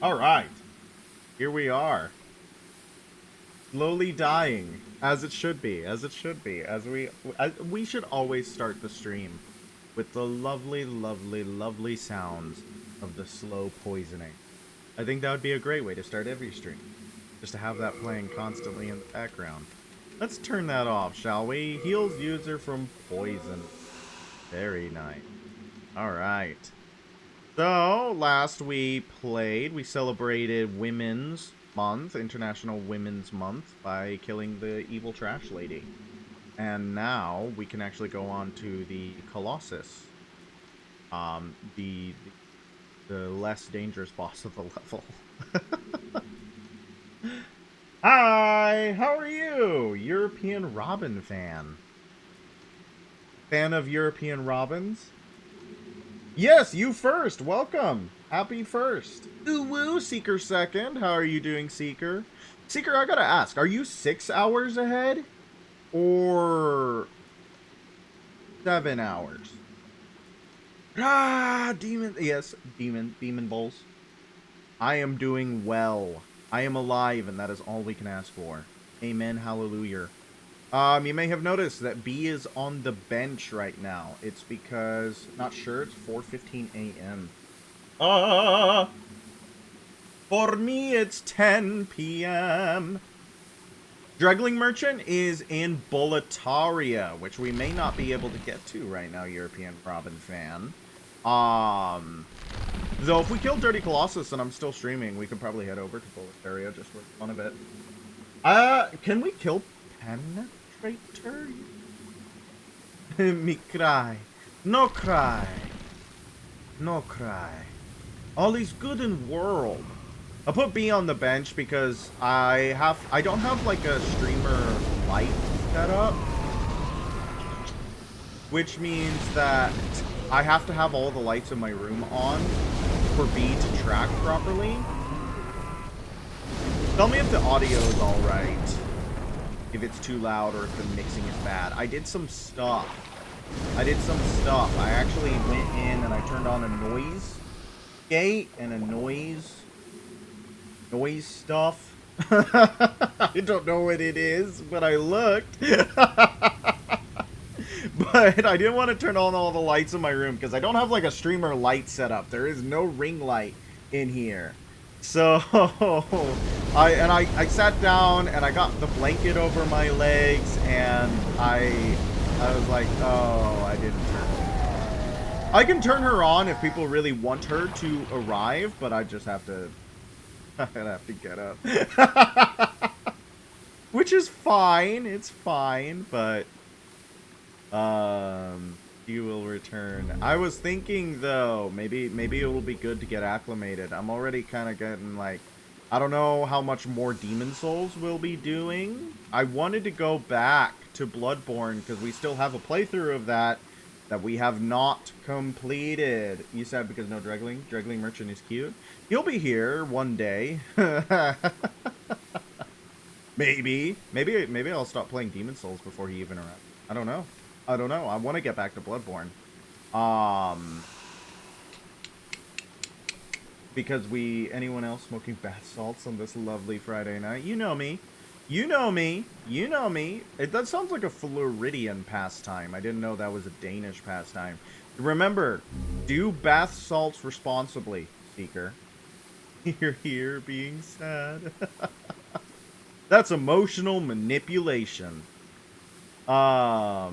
All right, here we are, slowly dying, as it should be, as it should be. We should always start the stream with the lovely, lovely, lovely sounds of the slow poisoning. I think that would be a great way to start every stream, just to have that playing constantly in the background. Let's turn that off, shall we? Heals user from poison. Very nice. All right. So, last we celebrated Women's Month, International Women's Month, by killing the evil trash lady. And now we can actually go on to the Colossus, the less dangerous boss of the level. Hi, how are you? European Robin fan. Fan of European Robins? Yes, you first. Welcome. Happy first. Ooh woo, Seeker second. How are you doing, Seeker? Seeker, I gotta ask, are you 6 hours ahead? Or 7 hours? Ah, demon. Yes, demon bowls. I am doing well. I am alive, and that is all we can ask for. Amen, hallelujah. You may have noticed that B is on the bench right now. It's because, not sure, it's 4:15 a.m. For me, it's 10 p.m. Druggling Merchant is in Boletaria, which we may not be able to get to right now, European Robin fan. Though if we kill Dirty Colossus and I'm still streaming, we could probably head over to Boletaria just for fun of it. Can we kill Penetrator? Me cry. No cry. No cry. All is good in world. I'll put B on the bench because I don't have like a streamer light set up, which means that I have to have all the lights in my room on for B to track properly. Tell me if the audio is alright, if it's too loud or if the mixing is bad. I did some stuff. I actually went in and I turned on a noise gate and a noise stuff. I don't know what it is, but I looked. But I didn't want to turn on all the lights in my room because I don't have like a streamer light set up. There is no ring light in here. So I sat down and I got the blanket over my legs and I was like, oh, I didn't turn her on. I can turn her on if people really want her to arrive, but I just have to I'd have to get up. Which is fine, it's fine, but you will return. I was thinking though, maybe it will be good to get acclimated. I'm already kind of getting like, I don't know how much more Demon Souls we'll be doing. I wanted to go back to Bloodborne because we still have a playthrough of that we have not completed. You said because no Dreggling? Dreggling Merchant is cute. He'll be here one day. Maybe I'll stop playing Demon Souls before he even arrives. I don't know. I want to get back to Bloodborne. Because anyone else smoking bath salts on this lovely Friday night? You know me. That sounds like a Floridian pastime. I didn't know that was a Danish pastime. Remember, do bath salts responsibly, Seeker. You're here being sad. That's emotional manipulation. No,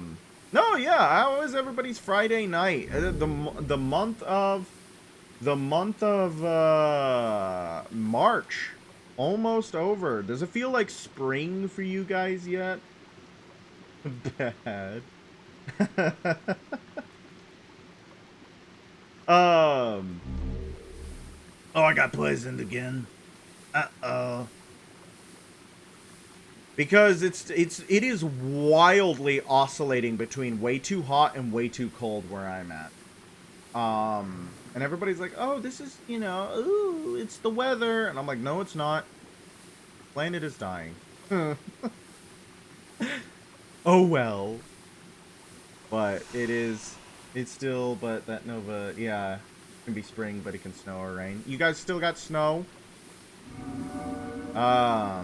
yeah, how was everybody's Friday night? The month of March almost over. Does it feel like spring for you guys yet? Bad. Oh, I got poisoned again. Uh-oh. Because it is wildly oscillating between way too hot and way too cold where I'm at. And everybody's like, oh, this is, ooh, it's the weather. And I'm like, no, it's not. Planet is dying. Oh, well. But it's still, but that Nova, yeah. can be spring, but it can snow or rain. You guys still got snow? I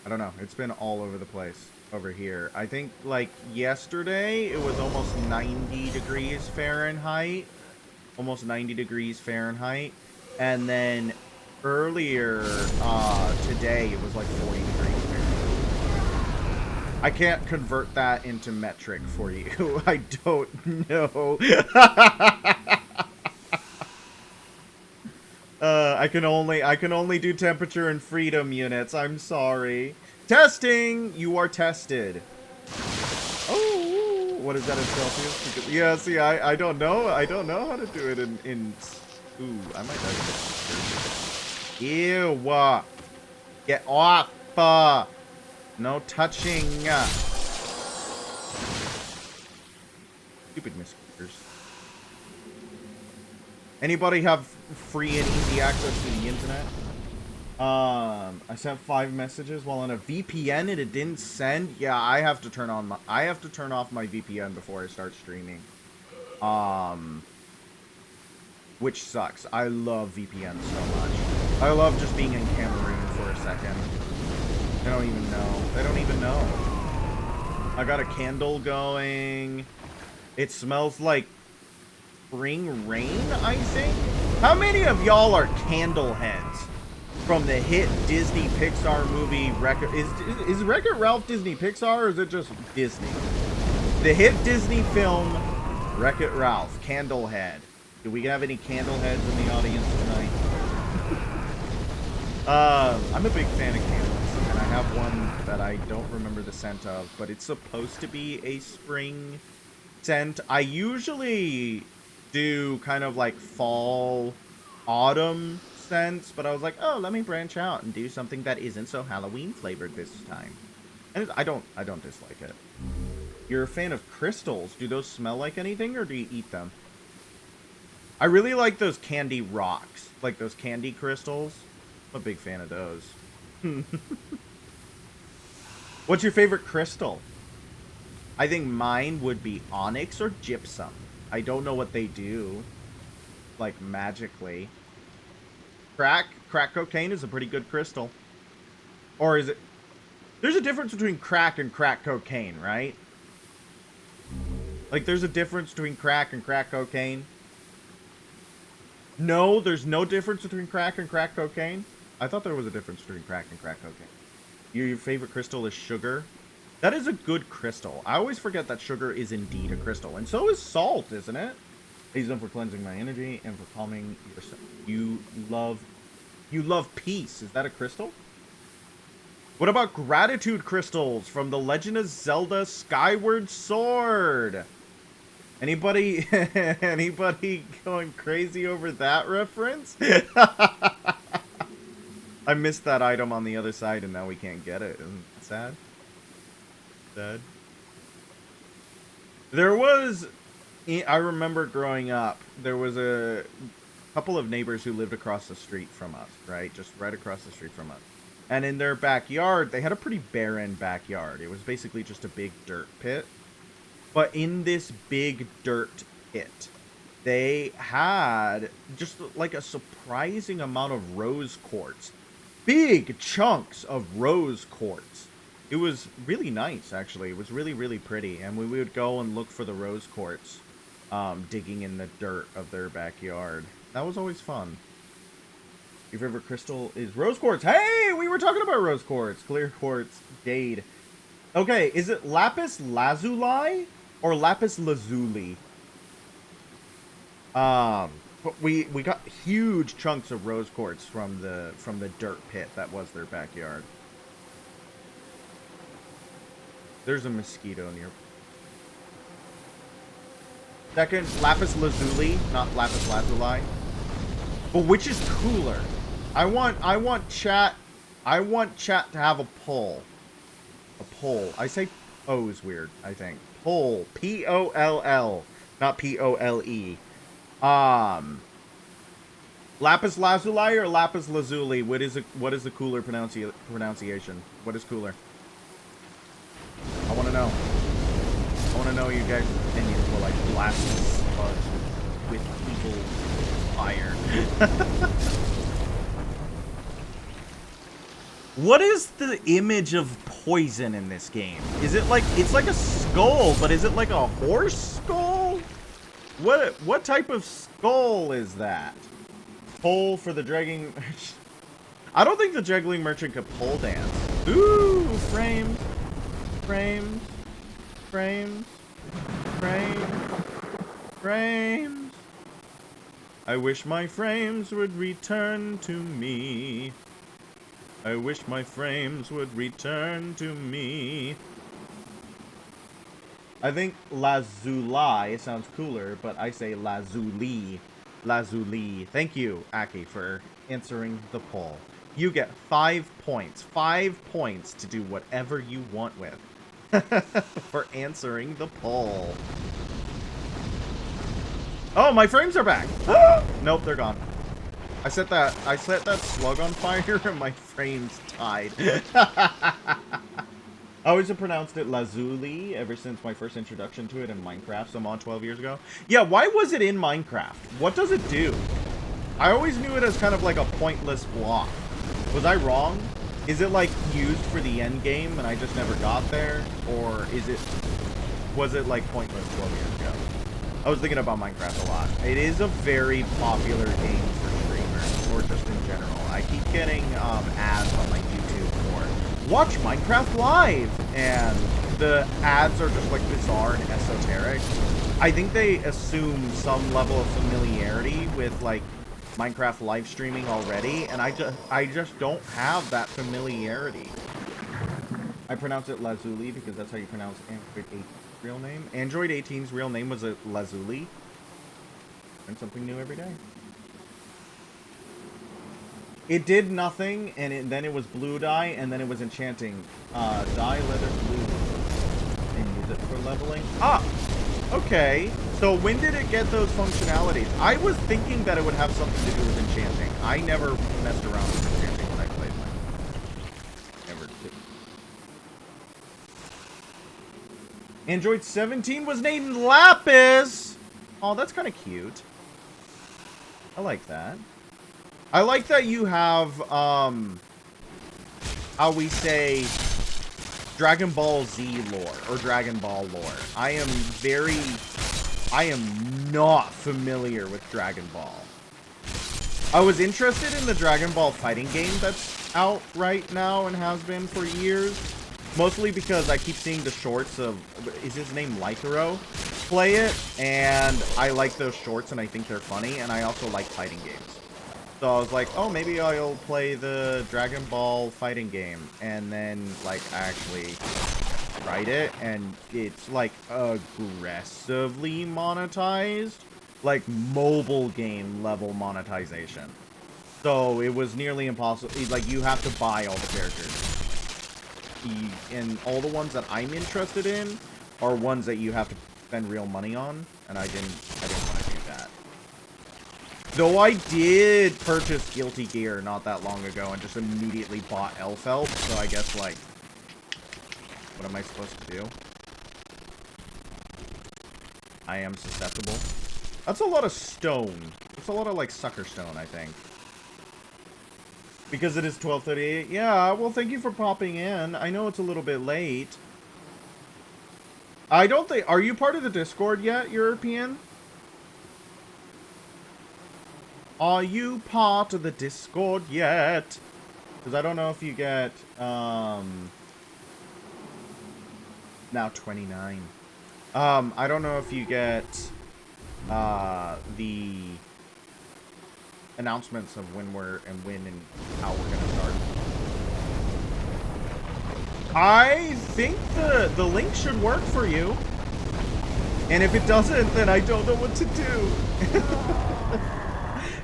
don't know. It's been all over the place over here. I think, like, yesterday, it was almost 90 degrees Fahrenheit. Almost 90 degrees Fahrenheit. And then earlier today, it was like 40 degrees Fahrenheit. I can't convert that into metric for you. I don't know. I can only do temperature and freedom units. I'm sorry. Testing! You are tested. Oh, what is that in Celsius? Yeah, see, I don't know. I don't know how to do it in ooh, I might die. Ew. Get off. No touching. Stupid mosquitoes. Anybody have free and easy access to the internet? I sent 5 messages while on a VPN and it didn't send. Yeah, I have to turn off my VPN before I start streaming. Which sucks. I love VPN so much. I love just being in Cameroon for a second. They don't even know. They don't even know. I got a candle going. It smells like spring rain, I think. How many of y'all are candle heads from the hit Disney Pixar movie Wreck-It? Is Wreck-It Ralph Disney Pixar or is it just Disney? The hit Disney film Wreck-It Ralph, candle head. Do we have any candle heads in the audience tonight? I'm a big fan of candles, and I have one that I don't remember the scent of, but it's supposed to be a spring scent. I usually do kind of like fall, autumn scents, but I was like, oh, let me branch out and do something that isn't so Halloween flavored this time. And I don't dislike it. You're a fan of crystals. Do those smell like anything, or do you eat them? I really like those candy rocks, like those candy crystals. I'm a big fan of those. What's your favorite crystal? I think mine would be onyx or gypsum. I don't know what they do, like, magically. Crack cocaine is a pretty good crystal. Or is it... There's a difference between crack and crack cocaine, right? Like, there's a difference between crack and crack cocaine. No, there's no difference between crack and crack cocaine. I thought there was a difference between crack and crack cocaine. Your favorite crystal is sugar? That is a good crystal. I always forget that sugar is indeed a crystal. And so is salt, isn't it? I use them for cleansing my energy and for calming yourself. You love peace. Is that a crystal? What about gratitude crystals from The Legend of Zelda Skyward Sword? Anybody going crazy over that reference? I missed that item on the other side and now we can't get it. Isn't it sad? Sad. There was... I remember growing up, there was a couple of neighbors who lived across the street from us, right? Just right across the street from us. And in their backyard, they had a pretty barren backyard. It was basically just a big dirt pit. But in this big dirt pit, they had just like a surprising amount of rose quartz. Big chunks of rose quartz. It was really nice, actually. It was really, really pretty. And we would go and look for the rose quartz, digging in the dirt of their backyard. That was always fun. Your favorite crystal is rose quartz. Hey, we were talking about rose quartz. Clear quartz, jade. Okay, is it lapis lazuli or lapis lazuli? But we got huge chunks of rose quartz from the dirt pit that was their backyard. There's a mosquito near. Second, lapis lazuli, not lapis lazuli. But which is cooler? I want chat to have a poll. A poll. I say O is weird, I think. Poll. P-O-L-L. Not P-O-L-E. Lapis lazuli or lapis lazuli? What is the cooler pronunciation? What is cooler? I want to know. I want to know you guys' opinions while I blast this fudge with evil fire. What is the image of poison in this game? Is it like, it's like a skull, but is it like a horse skull? What type of skull is that? Pole for the dragging... I don't think the juggling merchant could pole dance. Ooh, frames. Frames. Frames. Frames. Frames. I wish my frames would return to me. I wish my frames would return to me. I think Lazuli sounds cooler, but I say Lazuli. Lazuli. Thank you, Aki, for answering the poll. You get 5 points. 5 points to do whatever you want with. For answering the poll. Oh, my frames are back. Nope, they're gone. I set that slug on fire and my frames died. I always have pronounced it Lazuli ever since my first introduction to it in Minecraft some odd 12 years ago. Yeah, why was it in Minecraft? What does it do? I always knew it as kind of like a pointless block. Was I wrong? Is it like used for the end game and I just never got there? Or was it like pointless 12 years ago? I was thinking about Minecraft a lot. It is a very popular game for streamers, or just in general. I keep getting ads on my YouTube for watch Minecraft Live, and the ads are just like bizarre and esoteric. I think they assume some level of familiarity with like Minecraft live streaming already, and I just don't have that familiarity. I pronounce it Lazuli because that's how you pronounce Android 18's real name. Android 18's real name was a Lazuli. Learn something new every day. It did nothing, and then it was blue dye, and then it was enchanting. Dye leather blue. And use it for leveling. Ah! Okay. So when did it get those functionalities? I was thinking that it would have something to do with enchanting. I never messed around with enchanting when I played Minecraft. Never did. Android 17 was named Lapis! Oh, that's kind of cute. I like that. I like that you have, how we say, Dragon Ball Z lore, or Dragon Ball lore. I am not familiar with Dragon Ball. I was interested in the Dragon Ball fighting game that's out right now and has been for years. Mostly because I keep seeing the shorts of, is his name Lythero, play it, and I like those shorts and I think they're funny, and I also like fighting games. So I was like, oh, maybe I'll play the Dragon Ball fighting game, and then, like, I actually tried it, and it's, like, aggressively monetized, like, mobile game level monetization. So it was nearly impossible, like, you have to buy all the characters. And all the ones that I'm interested in are ones that you have to spend real money on, and I didn't want to do that. Though I did purchase Guilty Gear not that long ago and just immediately bought Elfelt, so I guess, like, what am I supposed to do? I am susceptible. That's a lot of stone. That's a lot of, like, sucker stone, I think. Because it is 12:38. Yeah, well, thank you for popping in. I know it's a little bit late. I don't think... Are you part of the Discord yet, European? Are you part of the Discord yet? Because I don't know if you get... now 29. I don't know if you get... the... announcements of when and how we're gonna start. I think the link should work for you. And if it doesn't, then I don't know what to do.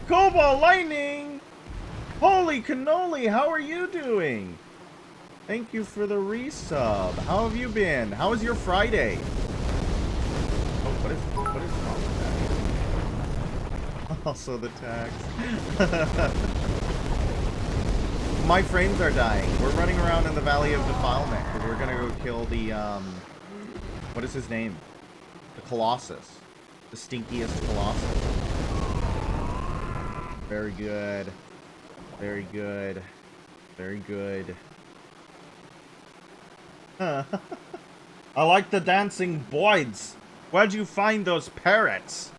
Cobalt Lightning! Holy cannoli, how are you doing? Thank you for the resub. How have you been? How was your Friday? Oh, what is wrong with that? Also the tags. My frames are dying. We're running around in the Valley of Defilement because we're gonna go kill the, what is his name? The Colossus. The stinkiest Colossus. Very good. Very good. Very good. I like the dancing boys. Where'd you find those parrots?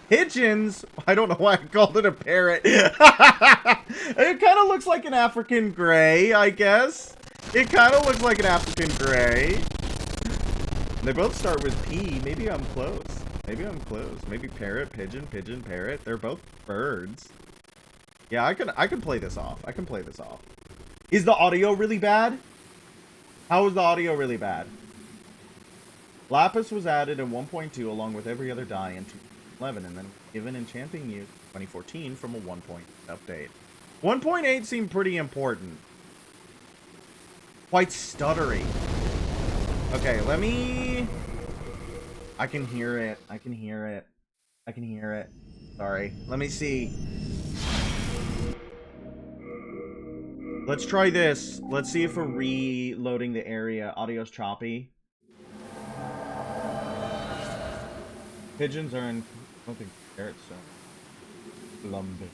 Pigeons? I don't know why I called it a parrot. It kind of looks like an African gray, I guess. It kind of looks like an African gray. They both start with P. Maybe I'm close. Maybe I'm close. Maybe parrot, pigeon, pigeon, parrot. They're both birds. Yeah, I can play this off. I can play this off. Is the audio really bad? How is the audio really bad? Lapis was added in 1.2 along with every other dye in 2011 and then given enchanting use in 2014 from a 1.8 update. 1.8 seemed pretty important. Quite stuttery. Okay, let me... I can hear it. I can hear it. I can hear it. Sorry. Let me see. Let's try this. Let's see if we're reloading the area. Audio's choppy. Pigeons are in... I don't think parrots are. Lumber.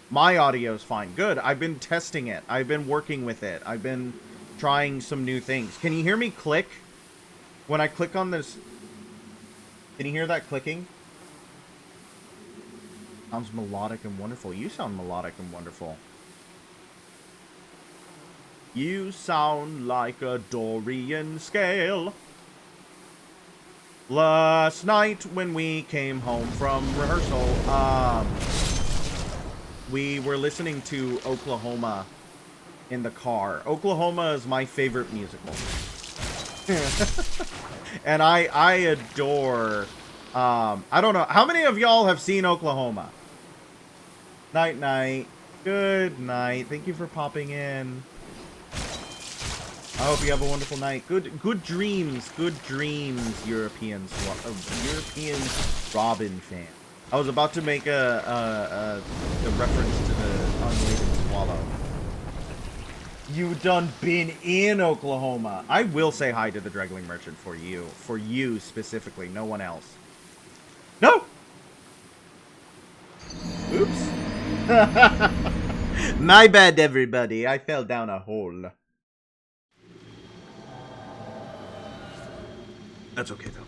My audio's fine. Good. I've been testing it. I've been working with it. I've been trying some new things. Can you hear me click? When I click on this... Can you hear that clicking? Sounds melodic and wonderful. You sound melodic and wonderful. You sound like a Dorian scale. Last night when we came home from rehearsal, we were listening to Oklahoma in the car. Oklahoma is my favorite musical. And I adore, I don't know, how many of y'all have seen Oklahoma? Night, night. Good night. Thank you for popping in. I hope you have a wonderful night. Good dreams. Good dreams, European Robin fan. I was about to make a reference to the unladen swallow. You done been in Oklahoma. I will say hi to the Dregling Merchant for you. For you specifically, no one else. No! Oops. My bad, everybody. I fell down a hole. That's okay, though.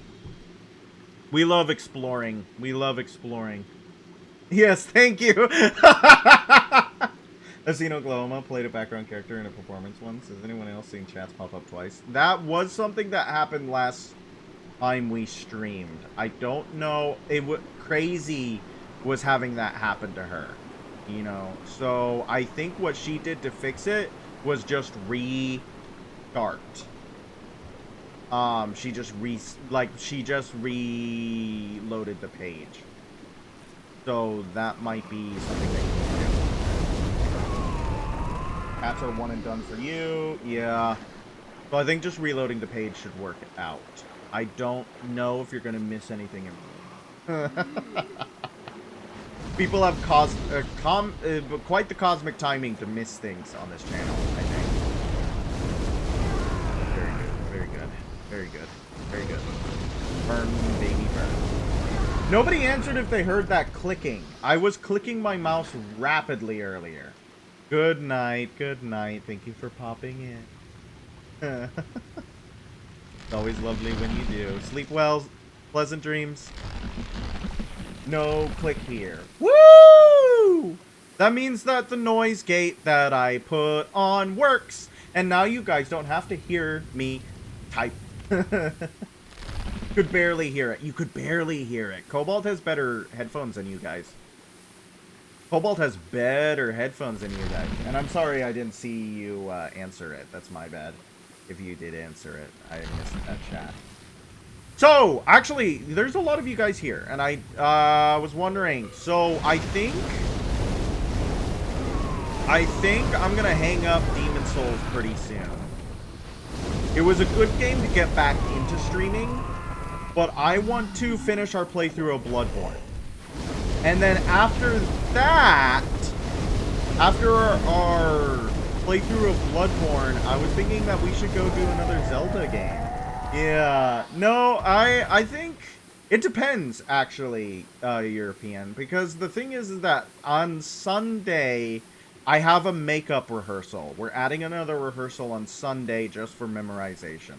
We love exploring. We love exploring. Yes, thank you. I've seen Oklahoma, played a background character in a performance once. Has anyone else seen chats pop up twice? That was something that happened last time we streamed. I don't know. Crazy was having that happen to her. You know, so I think what she did to fix it was just restart. She just reloaded the page. So that might be something that you can do. Cats are one and done for you. Yeah. So I think just reloading the page should work out. I don't know if you're going to miss anything. People have caused quite the cosmic timing to miss things on this channel, I think. Very good. Very good. Very good. Burn, baby, burn. Nobody answered if they heard that clicking. I was clicking my mouse rapidly earlier. Good night. Good night. Thank you for popping in. It's always lovely when you do. Sleep well. Pleasant dreams. No click here. Woo! That means that the noise gate that I put on works. And now you guys don't have to hear me type. Could barely hear it. You could barely hear it. Cobalt has better headphones than you guys. Cobalt has better headphones than you guys. And I'm sorry I didn't see you answer it. That's my bad. If you did answer it, I missed that chat. So, actually, there's a lot of you guys here. And I was wondering. So, I think I'm going to hang up Demon Souls pretty soon. It was a good game to get back into streaming. But I want to finish our playthrough of Bloodborne. And then after that, after our playthrough of Bloodborne, I was thinking that we should go do another Zelda game. Yeah, no, I think It depends, actually, European, because the thing is that on Sunday, I have a makeup rehearsal. We're adding another rehearsal on Sunday just for memorization.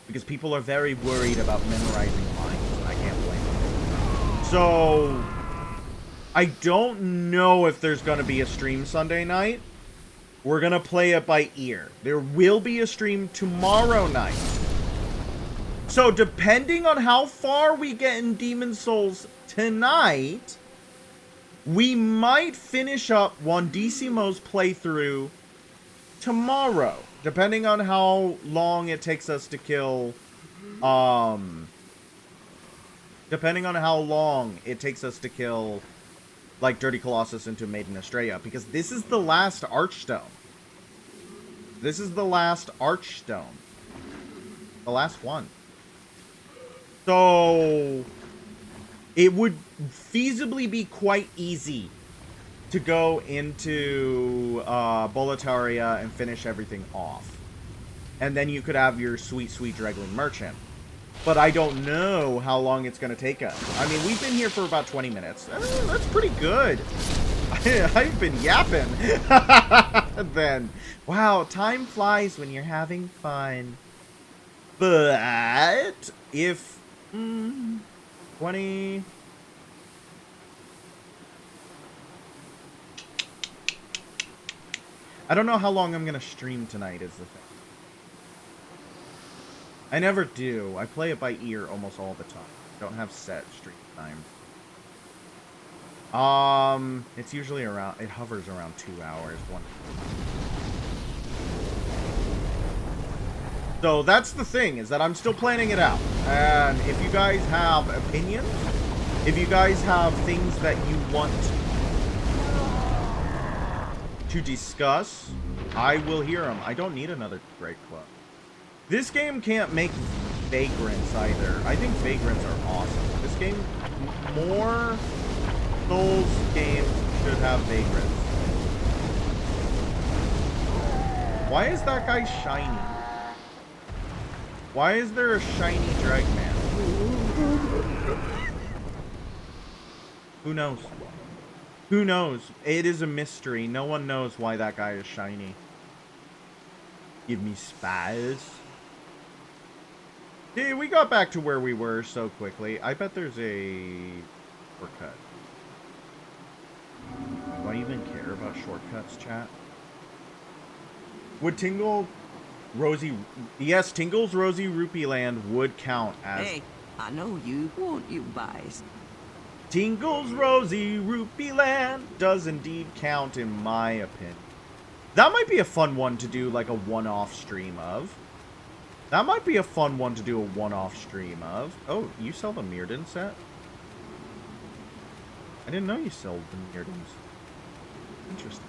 Because people are very worried about memorizing lines, and I can't blame them. So, I don't know if there's going to be a stream Sunday night. We're going to play it by ear. There will be a stream tomorrow night. So, depending on how far we get in Demon Souls tonight, we might finish up one DCMO's playthrough tomorrow. Depending on how long it takes us to kill, depending on how long it takes us to kill, like, Dirty Colossus into Maiden Estrella. Because this is the last Archstone. This is the last Archstone. The last one. So, it would feasibly be quite easy to go into Boletaria and finish everything off. And then you could have your sweet, sweet Dregling Merchant. But I don't know how long it's going to take us. I mean, we've been here for about 20 minutes. That's pretty good. I've been yapping. Then, wow, time flies when you're having fun. But if 20... I don't know how long I'm going to stream tonight is the thing. I never do. I play it by ear almost all the time. I don't have set stream time. It's usually around, it hovers around 2 hours. So that's the thing, is that I'm still planning it out. And if you guys have opinions, if you guys have things that you want to discuss, I will hear them. I don't need another Great Club. This game can't make vagrants either. I think vagrants are awesome. This game, more Souls games should have vagrants. Why is that guy shiny? Why is there a shiny Dragman? Who knows? Who knows? It is a mystery. No one knows why that guy is shiny. Give me spies. Hey, we got back to where we were so quickly. I bet there's a shortcut. Do I even care about shortcuts, chat? Would Tingle Rosie... Yes, Tingle's Rosy Rupee Land would count as... Hey, I know you, won't you, Bias? Tingle's Rosy Rupee Land does indeed count in my opinion. That might be a fun one to do like a one-off stream of. That might be a fun one to do a one-off stream of. Oh, you sell the Mirrodin set? I didn't know you sold the Mirrodins. Interesting.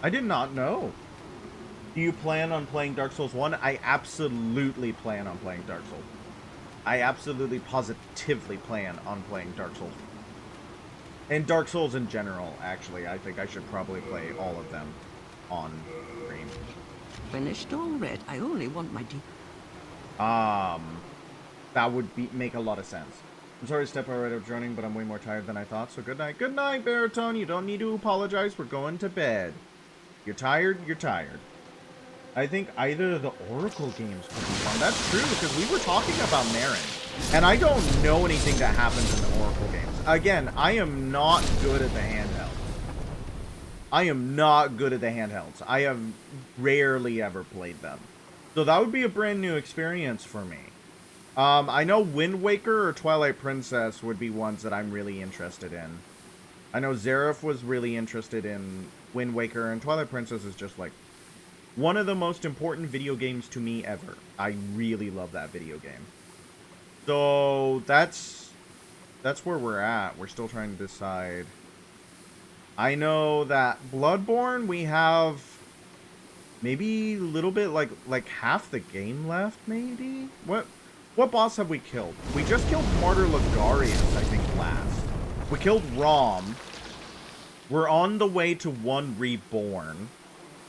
I did not know. Do you plan on playing Dark Souls 1? I absolutely plan on playing Dark Souls. I absolutely positively plan on playing Dark Souls. And Dark Souls in general, actually. I think I should probably play all of them on stream. Finished all red. I only want my D. That would make a lot of sense. I'm sorry to step out of joining, but I'm way more tired than I thought, so good night. Good night, Baritone. You don't need to apologize. We're going to bed. You're tired, you're tired. I think either of the Oracle games could be fun. That's true, because we were talking about Marin. And I don't know anything that happens in the Oracle games. Again, I am not good at the handhelds. I am not good at the handhelds. I have rarely ever played them. So that would be a brand new experience for me. I know Wind Waker or Twilight Princess would be ones that I'm really interested in. I know Zareth was really interested in Wind Waker, and Twilight Princess is just like one of the most important video games to me ever. I really love that video game. So that's where we're at. We're still trying to decide. I know that Bloodborne, we have maybe a little bit like half the game left, maybe? What boss have we killed? We just killed Martyr Logarius, I think, last. We killed Rom. We're on the way to one Reborn.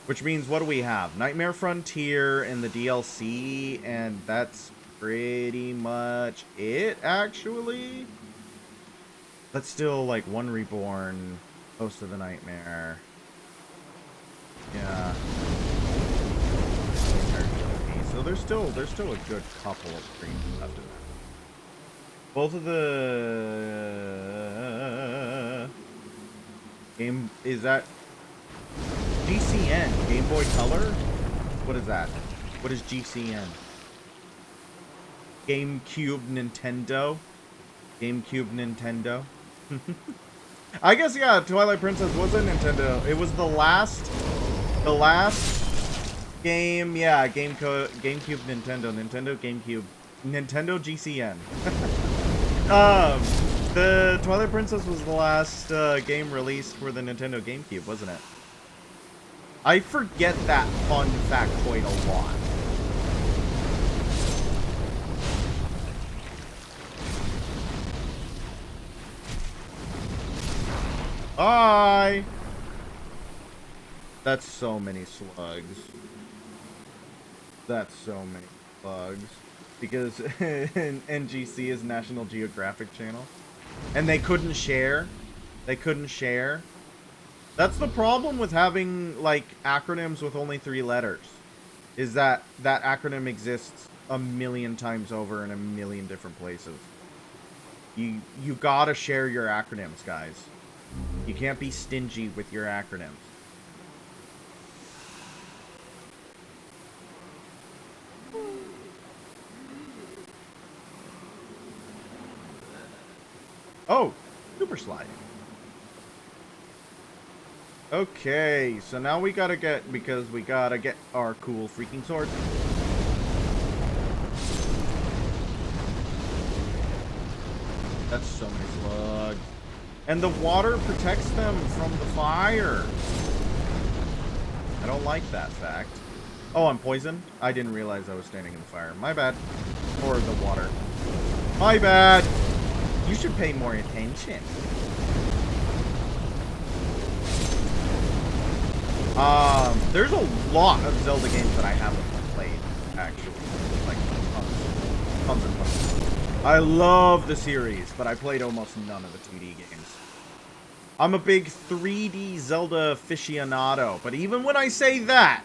Which means, what do we have? Nightmare Frontier and the DLC, and that's pretty much it, actually. But still, like, One Reborn, Host of the Nightmare. Yeah. So there's still a good couple of streams left in there. Both of the game is that GCN, Game Boy Color? What is that? What is GCN? GameCube Nintendo? GameCube Nintendo? I guess, yeah, Twilight Princess was a Nintendo. It was the last game, yeah, GameCube Nintendo, Nintendo GCN. The Twilight Princess was the last game released for the Nintendo GameCube, wasn't it? I forget that fun factoid a lot. Bye! That's so many slugs. That's so many slugs. Because NGC is National Geographic Channel. And they couldn't share. They couldn't share. That's the problem with having, like, acronyms with only 3 letters. Is that that acronym exists a million times over in a million different places. You gotta share your acronyms, guys. You can't be stingy with your acronyms. Oh, super slide. Okay, so now we gotta get our cool freaking sword. That's so many slugs. And the water protects them from the fire. I don't like that fact. Oh, I'm poisoned? I didn't realize I was standing in the fire. My bad. Or the water. My bad. You should pay more attention. There's a lot of Zelda games that I haven't played, actually. Like, tons and tons. I love the series, but I played almost none of the 2D games. I'm a big 3D Zelda aficionado, but even when I say that,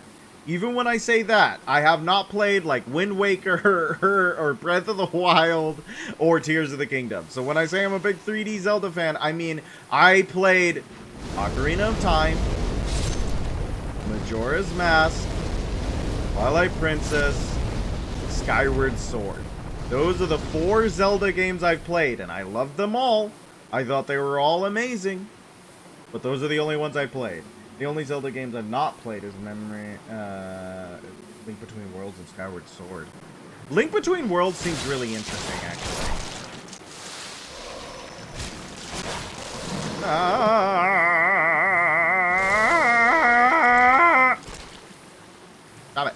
I have not played, like, Wind Waker or Breath of the Wild or Tears of the Kingdom. So when I say I'm a big 3D Zelda fan, I mean, I played Ocarina of Time, Majora's Mask, Twilight Princess, Skyward Sword. Those are the 4 Zelda games I've played, and I loved them all. I thought they were all amazing, but those are the only ones I played. The only Zelda games I've not played is Link Between Worlds and Skyward Sword. Link Between Worlds seems really interesting, actually. Stop it.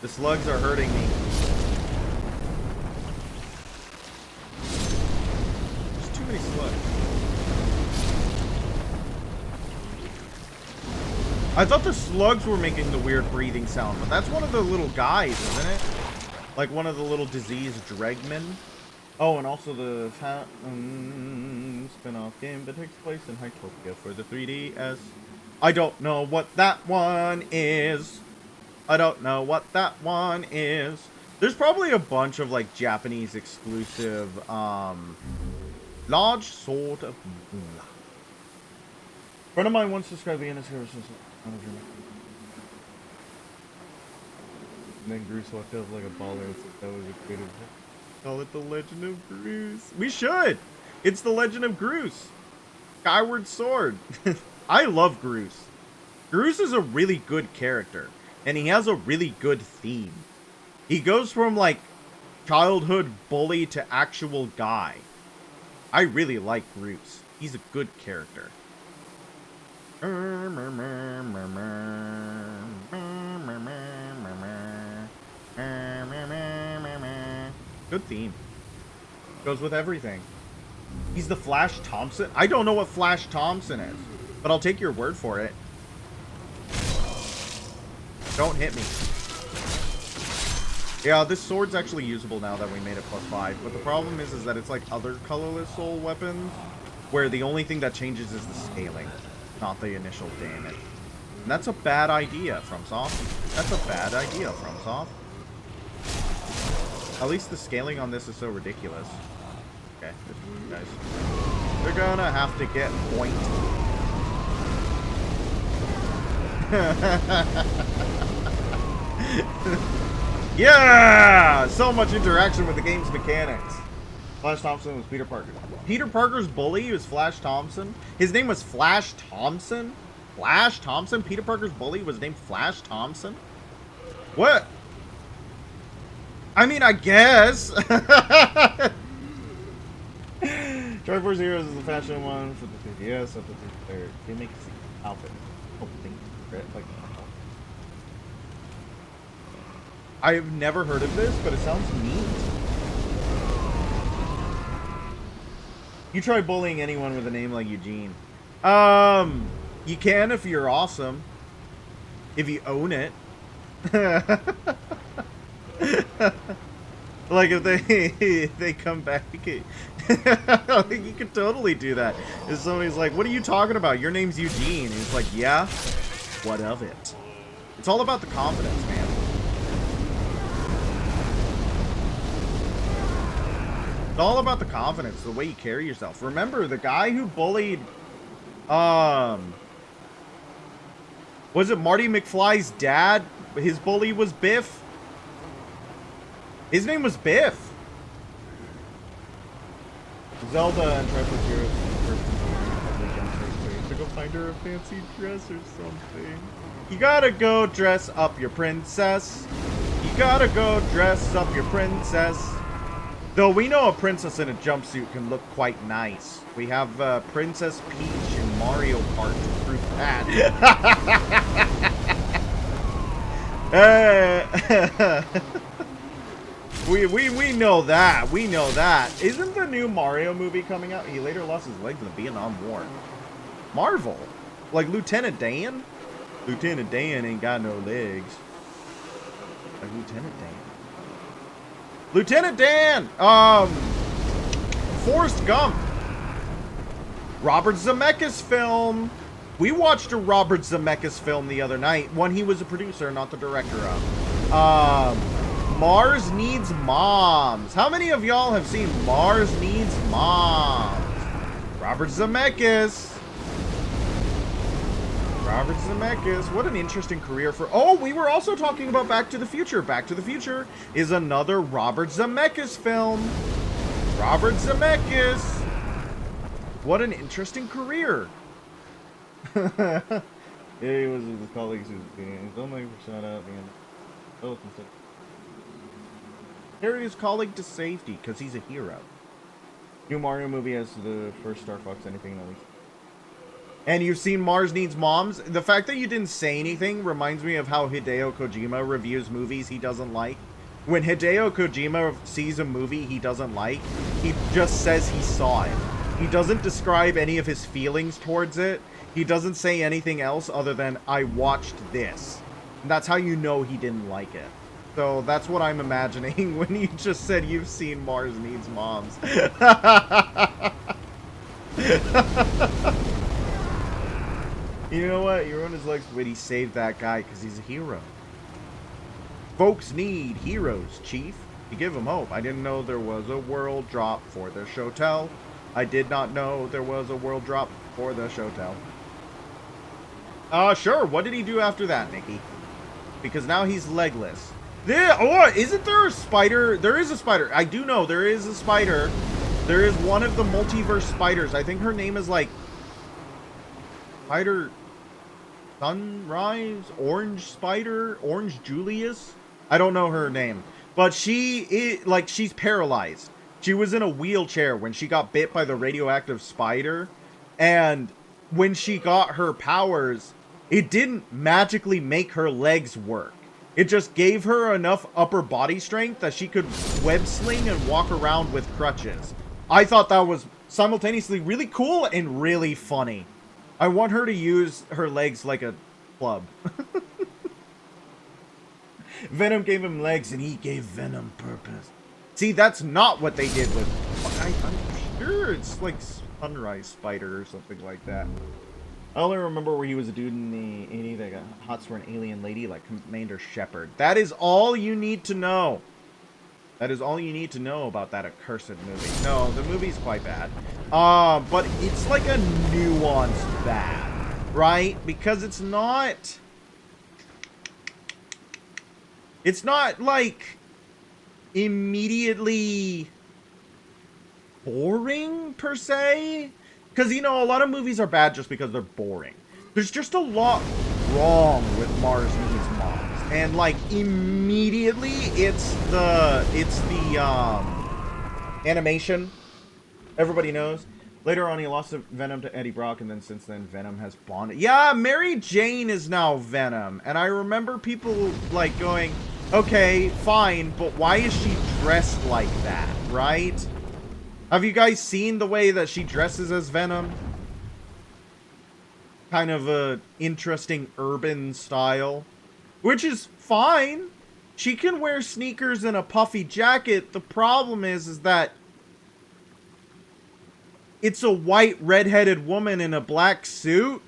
The slugs are hurting me. There's too many slugs. I thought the slugs were making the weird breathing sound, but that's one of the little guys, isn't it? Like one of the little diseased Dregmen. Oh, and also the spin-off game that takes place in Hytopia for the 3DS. I don't know what that one is. I don't know what that one is. There's probably a bunch of, like, Japanese exclusive, large sword of... A friend of mine once described the NS services. And then Gruso, I felt like a baller. That was a good. Call it the Legend of Groose. We should. It's the Legend of Groose. Skyward Sword. I love Groose. Groose is a really good character, and he has a really good theme. He goes from like childhood bully to actual guy. I really like Groose. He's a good character. Good theme. Goes with everything. He's the Flash Thompson. I don't know what Flash Thompson is, but I'll take your word for it. Don't hit me. Yeah, this sword's actually usable now that we made it +5, but the problem is that it's like other colorless soul weapons, where the only thing that changes is the scaling, not the initial damage. And that's a bad idea, FromSoft. That's a bad idea, FromSoft. At least the scaling on this is so ridiculous. Okay, guys. They're gonna have to get point. Yeah! So much interaction with the game's mechanics. Flash Thompson was Peter Parker. Peter Parker's bully was Flash Thompson? His name was Flash Thompson? Flash Thompson? Peter Parker's bully was named Flash Thompson? What? I mean, I guess. Triforce Heroes is the fashion one for the 3DS up to 3rd. They make the outfit. Oh, thank you. Like, I've never heard of this, but it sounds neat. You try bullying anyone with a name like Eugene. You can if you're awesome. If you own it. Like if they come back, you can totally do that. If somebody's like, "What are you talking about? Your name's Eugene." And he's like, "Yeah, what of it?" It's all about the confidence, man. It's all about the confidence, the way you carry yourself. Remember, the guy who bullied, was it Marty McFly's dad? His bully was Biff. His name was Biff. Zelda and Triforce Heroes to go find her a fancy dress or something. You gotta go dress up your princess. You gotta go dress up your princess. Though we know a princess in a jumpsuit can look quite nice. We have Princess Peach in Mario Kart to prove that. We know that. We know that. Isn't the new Mario movie coming out? He later lost his legs in the Vietnam War. Marvel. Like Lieutenant Dan? Lieutenant Dan ain't got no legs. Like Lieutenant Dan. Lieutenant Dan! Forrest Gump. Robert Zemeckis film. We watched a Robert Zemeckis film the other night. One he was a producer, not the director of. Mars Needs Moms. How many of y'all have seen Mars Needs Moms? Robert Zemeckis. Robert Zemeckis. What an interesting career for... Oh, we were also talking about Back to the Future. Back to the Future is another Robert Zemeckis film. Robert Zemeckis. What an interesting career. Yeah, he was with his colleagues who don't make a shout out and both instead. Carried his colleague to safety because he's a hero. New Mario movie has the first Star Fox anything at least. And you've seen Mars Needs Moms. The fact that you didn't say anything reminds me of how Hideo Kojima reviews movies he doesn't like. When Hideo Kojima sees a movie he doesn't like, he just says he saw it. He doesn't describe any of his feelings towards it. He doesn't say anything else other than, I watched this. And that's how you know he didn't like it. So that's what I'm imagining when you just said you've seen Mars Needs Moms. You know what? You ruined his legs, but he saved that guy because he's a hero. Folks need heroes, Chief. You give them hope. I didn't know there was a world drop for the Shotel. I did not know there was a world drop for the Shotel. Sure. What did he do after that, Nikki? Because now he's legless. Yeah, oh, isn't there a spider? There is a spider. I do know there is a spider. There is one of the multiverse spiders. I think her name is like Spider Sunrise, Orange Spider, Orange Julius. I don't know her name, but she's paralyzed. She was in a wheelchair when she got bit by the radioactive spider, and when she got her powers, it didn't magically make her legs work. It just gave her enough upper body strength that she could web sling and walk around with crutches. I thought that was simultaneously really cool and really funny. I want her to use her legs like a club. Venom gave him legs and he gave Venom purpose. See, that's not what they did with... I'm sure it's like Sunrise Spider or something like that. I only remember where he was a dude in the 80s that got hots for an alien lady like Commander Shepard. That is all you need to know. That is all you need to know about that accursed movie. No, the movie's quite bad. But it's like a nuanced bad, right? Because it's not like immediately boring per se. Because, you know, a lot of movies are bad just because they're boring. There's just a lot wrong with Mars Needs Moms. And, like, immediately, it's the animation. Everybody knows. Later on, he lost Venom to Eddie Brock, and then since then, Venom has bonded. Yeah, Mary Jane is now Venom. And I remember people, like, going, okay, fine, but why is she dressed like that, right? Have you guys seen the way that she dresses as Venom? Kind of a interesting urban style. Which is fine. She can wear sneakers and a puffy jacket. The problem is that it's a white redheaded woman in a black suit.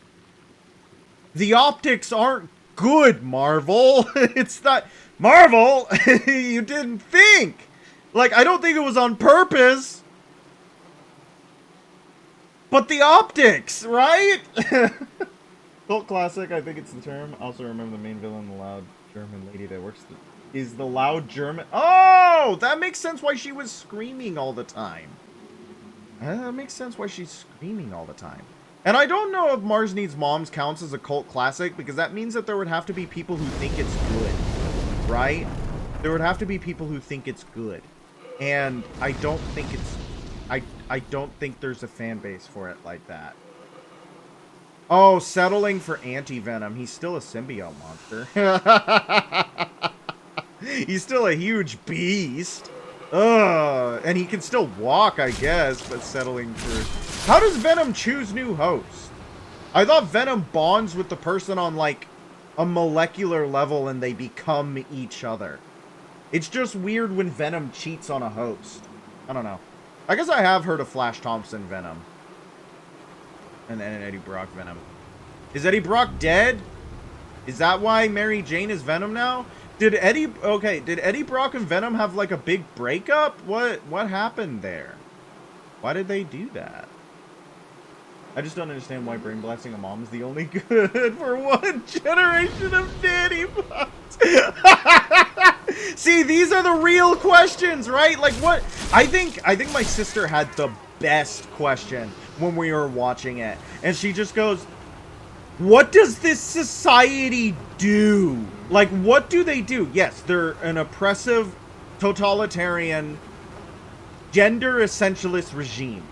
The optics aren't good, Marvel. It's not... Marvel! You didn't think! Like, I don't think it was on purpose. But the optics, right? Cult classic, I think it's the term. Also remember the main villain, the loud German lady that works is the loud German... Oh! That makes sense why she was screaming all the time. That makes sense why she's screaming all the time. And I don't know if Mars Needs Moms counts as a cult classic, because that means that there would have to be people who think it's good. Right? There would have to be people who think it's good. And I don't think it's... I don't think there's a fan base for it like that. Oh, settling for anti-Venom. He's still a symbiote monster. He's still a huge beast. Ugh. And he can still walk, I guess, but settling for... How does Venom choose new hosts? I thought Venom bonds with the person on, like, a molecular level and they become each other. It's just weird when Venom cheats on a host. I don't know. I guess I have heard of Flash Thompson Venom. And then Eddie Brock Venom. Is Eddie Brock dead? Is that why Mary Jane is Venom now? Did Eddie Brock and Venom have like a big breakup? What happened there? Why did they do that? I just don't understand why brain blasting a mom is the only good for one generation of daddy bots. See, these are the real questions, right? Like what? I think my sister had the best question when we were watching it. And she just goes, what does this society do? Like, what do they do? Yes, they're an oppressive, totalitarian, gender essentialist regime,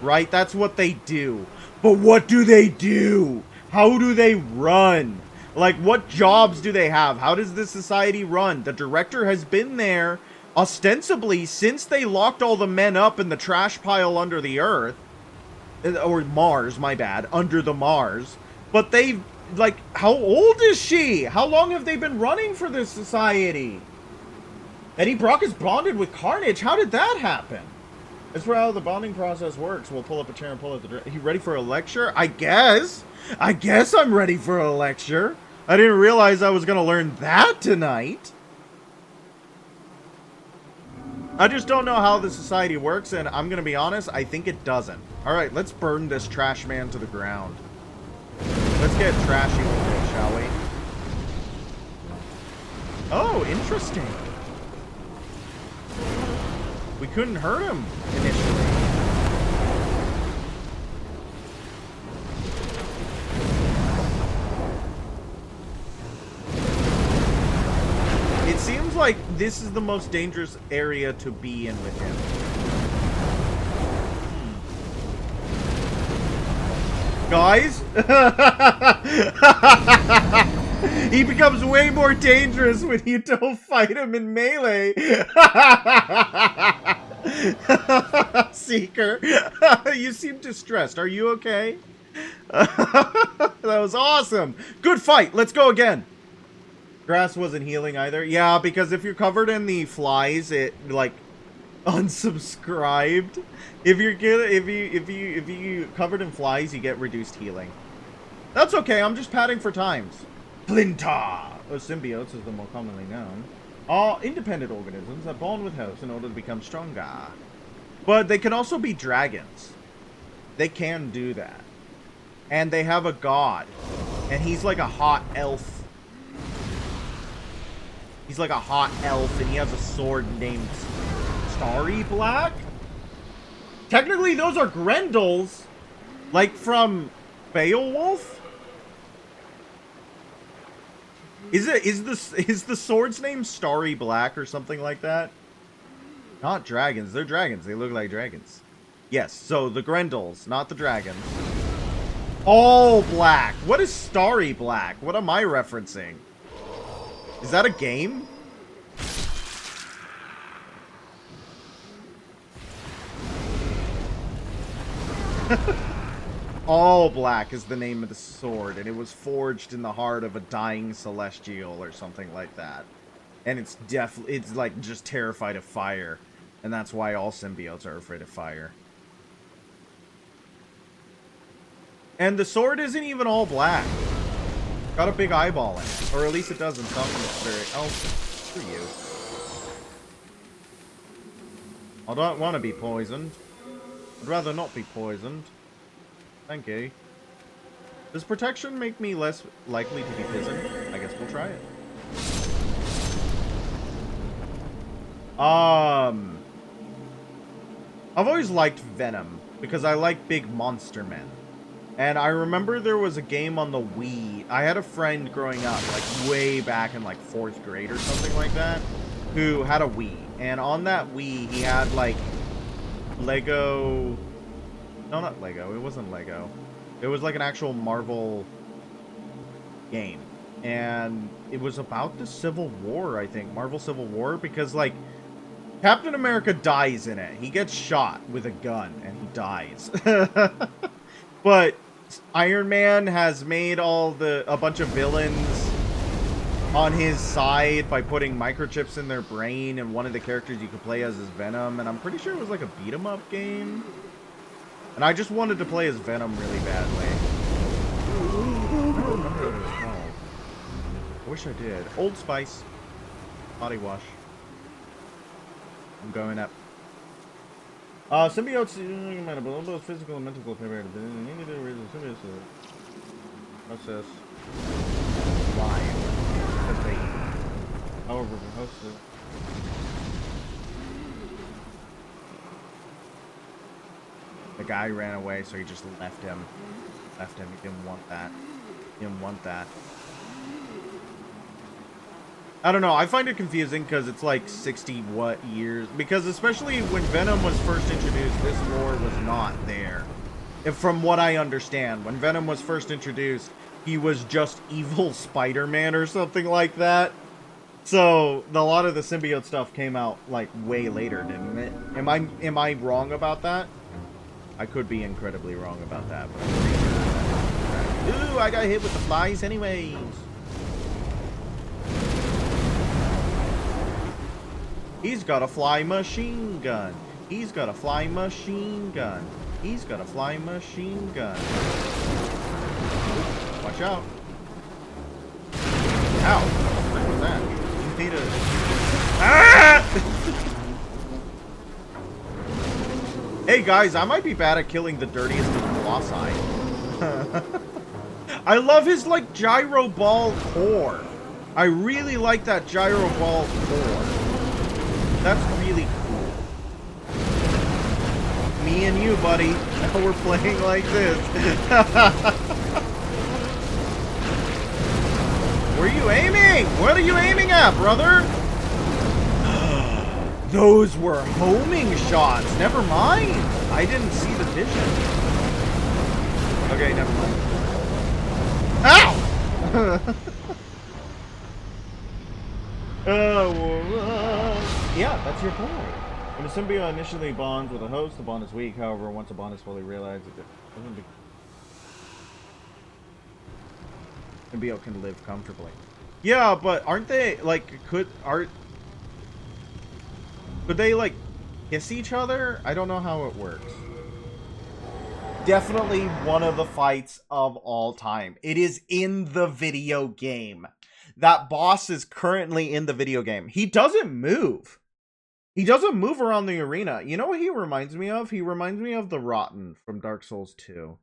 right? That's what they do. But what do they do? How do they run? Like, what jobs do they have? How does this society run? The director has been there, ostensibly, since they locked all the men up in the trash pile under the Earth. Or Mars, my bad. Under the Mars. But they've, like, how old is she? How long have they been running for this society? Eddie Brock is bonded with Carnage. How did that happen? That's for how the bonding process works. We'll pull up a chair and pull up the... You ready for a lecture? I guess I'm ready for a lecture. I didn't realize I was going to learn that tonight. I just don't know how the society works, and I'm going to be honest, I think it doesn't. Alright, let's burn this trash man to the ground. Let's get trashy with it, shall we? Oh, interesting. We couldn't hurt him initially. It seems like this is the most dangerous area to be in with him. Guys? He becomes way more dangerous when you don't fight him in melee. Seeker. You seem distressed. Are you okay? That was awesome. Good fight. Let's go again. Grass wasn't healing either. Yeah, because if you're covered in the flies, it like unsubscribed. If you're good, if you covered in flies, you get reduced healing. That's okay. I'm just padding for times. Plinta, or symbiotes, as they're more commonly known, are independent organisms that bond with hosts in order to become stronger. But they can also be dragons. They can do that, and they have a god, and he's like a hot elf. He's like a hot elf, and he has a sword named Starry Black? Technically, those are Grendels. Like from Beowulf? Is the sword's name Starry Black or something like that? Not dragons. They're dragons. They look like dragons. Yes, so the Grendels, not the dragons. All black. What is Starry Black? What am I referencing? Is that a game? All Black is the name of the sword, and it was forged in the heart of a dying celestial or something like that. And it's like just terrified of fire, and that's why all symbiotes are afraid of fire. And the sword isn't even all black. Got a big eyeball in it. Or at least it does in some very... Oh, screw you. I don't want to be poisoned. I'd rather not be poisoned. Thank you. Does protection make me less likely to be poisoned? I guess we'll try it. I've always liked Venom because I like big monster men. And I remember there was a game on the Wii. I had a friend growing up, like way back in like 4th grade or something like that, who had a Wii. And on that Wii, he had like Lego... No, not Lego. It wasn't Lego. It was like an actual Marvel game. And it was about the Civil War, I think. Marvel Civil War, because like Captain America dies in it. He gets shot with a gun and he dies. But Iron Man has made a bunch of villains on his side by putting microchips in their brain, and one of the characters you could play as is Venom, and I'm pretty sure it was like a beat-em-up game. And I just wanted to play as Venom really badly. I don't remember what it was called. I wish I did. Old Spice. Body wash. I'm going up. Symbiotes, both physical and mental prepared. Process. Live. However, hosted. The guy ran away, so he just left him. He didn't want that. He didn't want that. I don't know. I find it confusing because it's like 60 what years. Because especially when Venom was first introduced, this lore was not there. If from what I understand, when Venom was first introduced, he was just evil Spider-Man or something like that. So a lot of the symbiote stuff came out like way later, didn't it? Am I wrong about that? I could be incredibly wrong about that. But ooh, I got hit with the flies anyways. He's got a fly machine gun. He's got a fly machine gun. He's got a fly machine gun. Watch out. Ow. What was that? You need a... Ah! Hey guys, I might be bad at killing the dirtiest of Colossi. I love his like gyro ball core. I really like that gyro ball core. That's really cool. Me and you, buddy. Now we're playing like this. Where are you aiming? What are you aiming at, brother? Those were homing shots. Never mind. I didn't see the vision. Okay, never mind. Ow! Yeah, that's your point. When a symbiote initially bonds with a host, the bond is weak. However, once a bond is fully realized, the symbiote can live comfortably. Yeah, but aren't they like could they like kiss each other? I don't know how it works. Definitely one of the fights of all time. It is in the video game. That boss is currently in the video game. He doesn't move. He doesn't move around the arena. You know what he reminds me of? He reminds me of the Rotten from Dark Souls 2.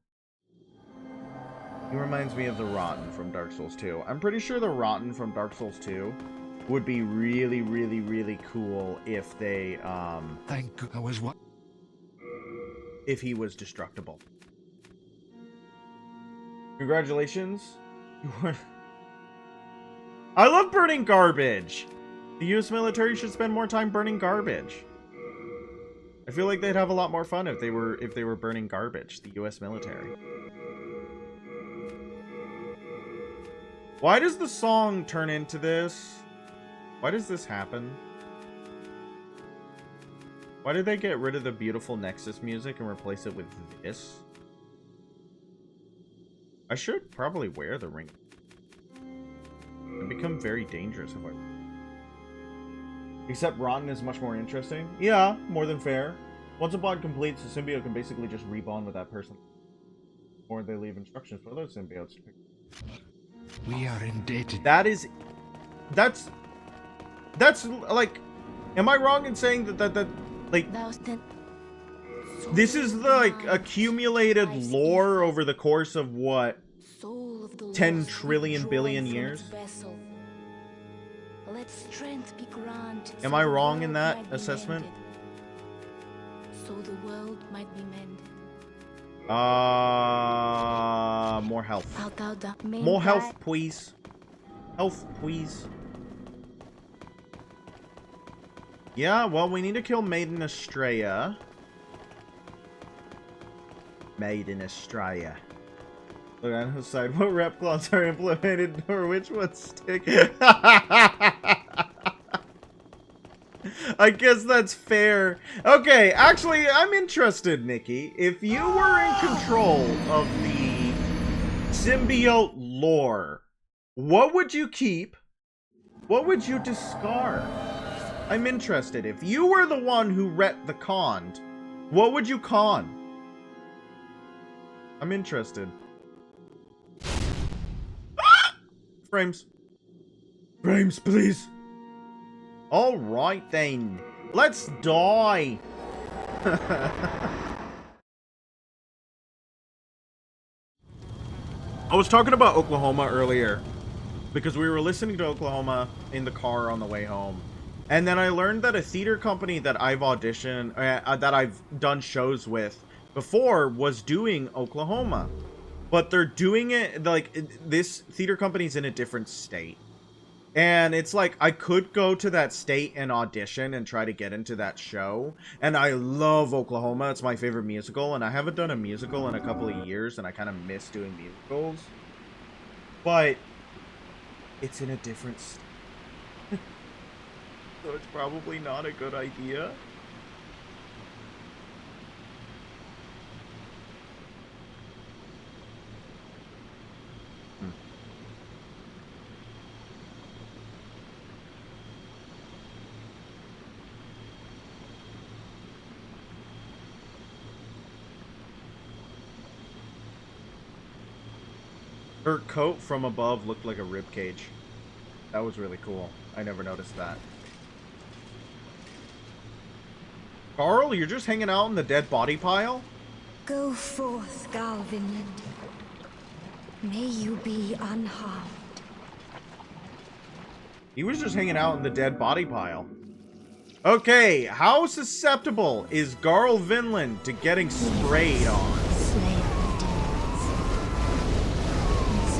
He reminds me of the Rotten from Dark Souls 2. I'm pretty sure the Rotten from Dark Souls 2 would be really, really, really cool if they, Thank God I was what? if he was destructible. Congratulations. I love burning garbage. The US military should spend more time burning garbage. I feel like they'd have a lot more fun if they were burning garbage, the US military. Why does the song turn into this? Why does this happen? Why did they get rid of the beautiful Nexus music and replace it with this? I should probably wear the ring. It'd become very dangerous if I... Except Rotten is much more interesting. Yeah, more than fair. Once a bond completes, the symbiote can basically just rebond with that person. Or they leave instructions for those symbiotes to pick. We are indebted. That's like, am I wrong in saying that like, this is the like accumulated lore over the course of what, 10 trillion billion years? Am I wrong in that assessment? So the world might be mended. More health. More More health, please. Health, please. Yeah, well, we need to kill Maiden Estrella. Maiden Estrella. Look on the side. What rep claws are implemented or which ones stick? I guess that's fair. Okay, actually, I'm interested, Nikki. If you were in control of the symbiote lore, what would you keep? What would you discard? I'm interested. If you were the one who the conned, what would you con? I'm interested. Frames. Frames, please. Alright then. Let's die. I was talking about Oklahoma earlier because we were listening to Oklahoma in the car on the way home. And then I learned that a theater company that I've auditioned, that I've done shows with before was doing Oklahoma. But they're doing it, like, this theater company's in a different state. And it's like, I could go to that state and audition and try to get into that show. And I love Oklahoma. It's my favorite musical. And I haven't done a musical in a couple of years. And I kind of miss doing musicals. But it's in a different state. So it's probably not a good idea. Her coat from above looked like a rib cage. That was really cool. I never noticed that. Carl, you're just hanging out in the dead body pile? Go forth, Galvinland. May you be unharmed. He was just hanging out in the dead body pile. Okay, how susceptible is Garl Vinland to getting sprayed on? Slayer of demons. This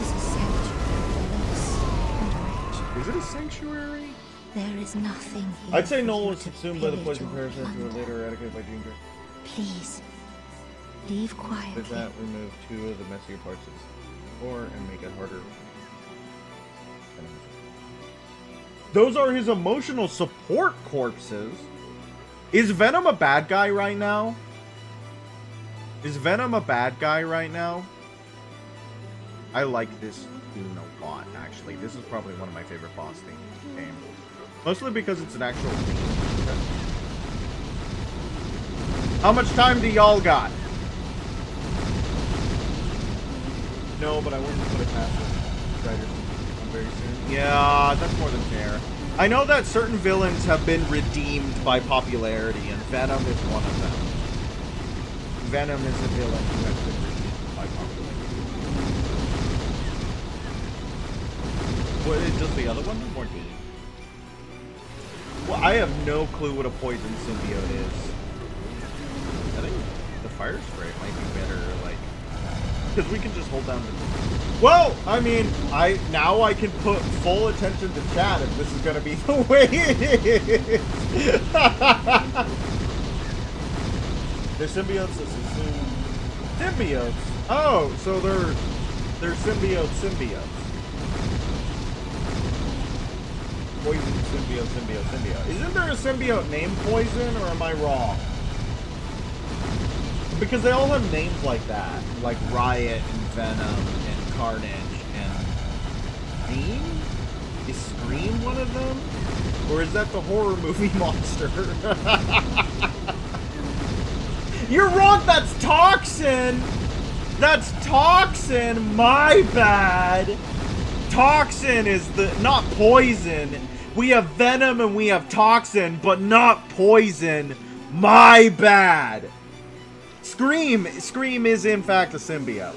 is a sanctuary for loss and rage. Is it a sanctuary? There is nothing here. I'd say for Noel you was to subsumed by the pillage poison or parasite to plunder. later eradicated by Ginger. Please, leave quietly. Did that remove 2 of the messier parts of the core and make it harder? Those are his emotional support corpses. Is Venom a bad guy right now? Is Venom a bad guy right now? I like this Splatoon a lot, actually. This is probably one of my favorite boss themes in the game. Mostly because it's an actual theme. How much time do y'all got? No, but I wouldn't put it past it very soon. Yeah, that's more than fair. I know that certain villains have been redeemed by popularity, and Venom is one of them. Venom is a villain who has been redeemed by popularity. What does the other one do more D? Well, I have no clue what a poison symbiote is. I think the fire spray might be better, like, because we can just hold down the... Well, I mean, now I can put full attention to chat if this is going to be the way it is. They're symbiotes, this is symbiotes. Oh, so they're symbiote. Poison, symbiote. Isn't there a symbiote named Poison, or am I wrong? Because they all have names like that, like Riot and Venom and Carnage and Scream? Is Scream one of them? Or is that the horror movie monster? You're wrong, that's Toxin! That's Toxin, my bad! Toxin is not Poison. We have Venom and we have Toxin, but not Poison. My bad! Scream is in fact a symbiote.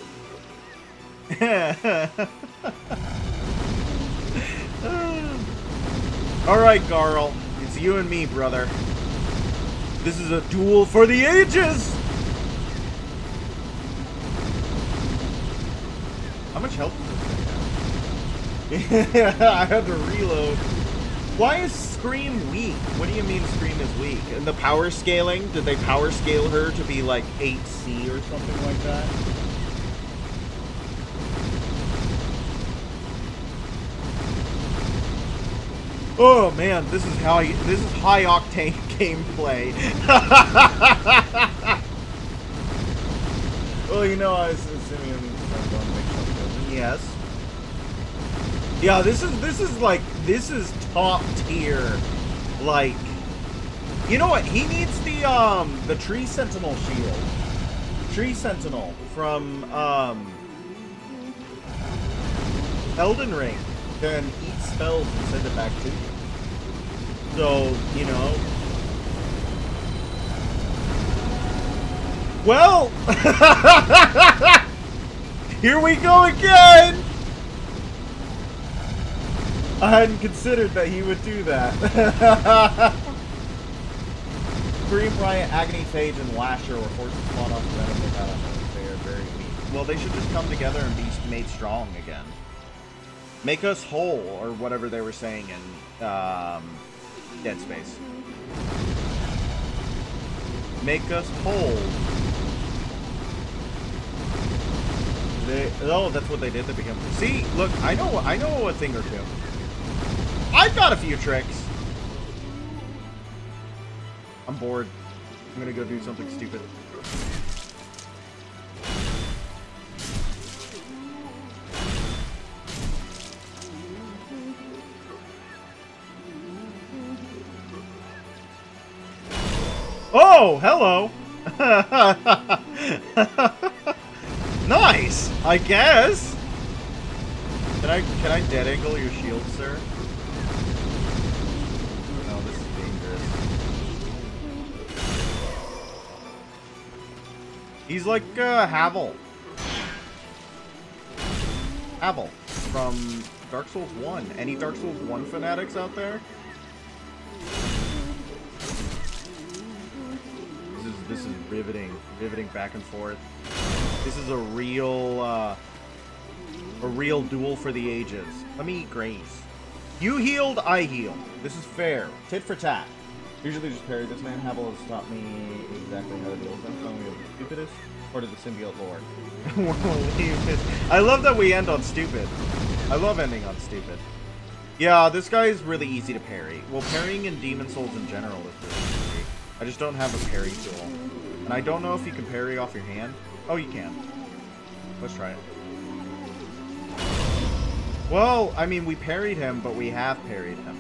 Alright, Garl. It's you and me, brother. This is a duel for the ages! How much health does this thing have? I had to reload. Why is Scream weak? What do you mean Scream is weak? And the power scaling? Did they power scale her to be like 8C or something like that? Oh man, this is high octane gameplay. Well, you know, I was assuming yes. Yeah, this is top tier. Like, you know what? He needs the Tree Sentinel shield. Tree Sentinel from Elden Ring can eat spells and send it back to you. So, you know. Well, here we go again. I hadn't considered that he would do that. Scream, Riot, Agony, Phage, and Lasher were forced to spawn off Venom without a They are very weak. Well, they should just come together and be made strong again. Make us whole, or whatever they were saying in Dead Space. Make us whole. Oh, that's what they did to become. See, look, I know a thing or two. I've got a few tricks. I'm bored. I'm gonna go do something stupid. Oh, hello. Nice, I guess. Can I dead angle your shield, sir? No, this is dangerous. He's like Havel. Havel from Dark Souls 1. Any Dark Souls 1 fanatics out there? This is riveting back and forth. This is a real duel for the ages. Let me eat grace. You healed, I heal. This is fair. Tit for tat. Usually just parry this man. Havel has taught me exactly how to deal with them. Telling me the stupidest part of the symbiote lore. I love that we end on stupid. I love ending on stupid. Yeah, this guy is really easy to parry. Well, parrying in Demon Souls in general is really easy. I just don't have a parry tool. And I don't know if you can parry off your hand. Oh, you can. Let's try it. Well, I mean, we parried him, but we have parried him.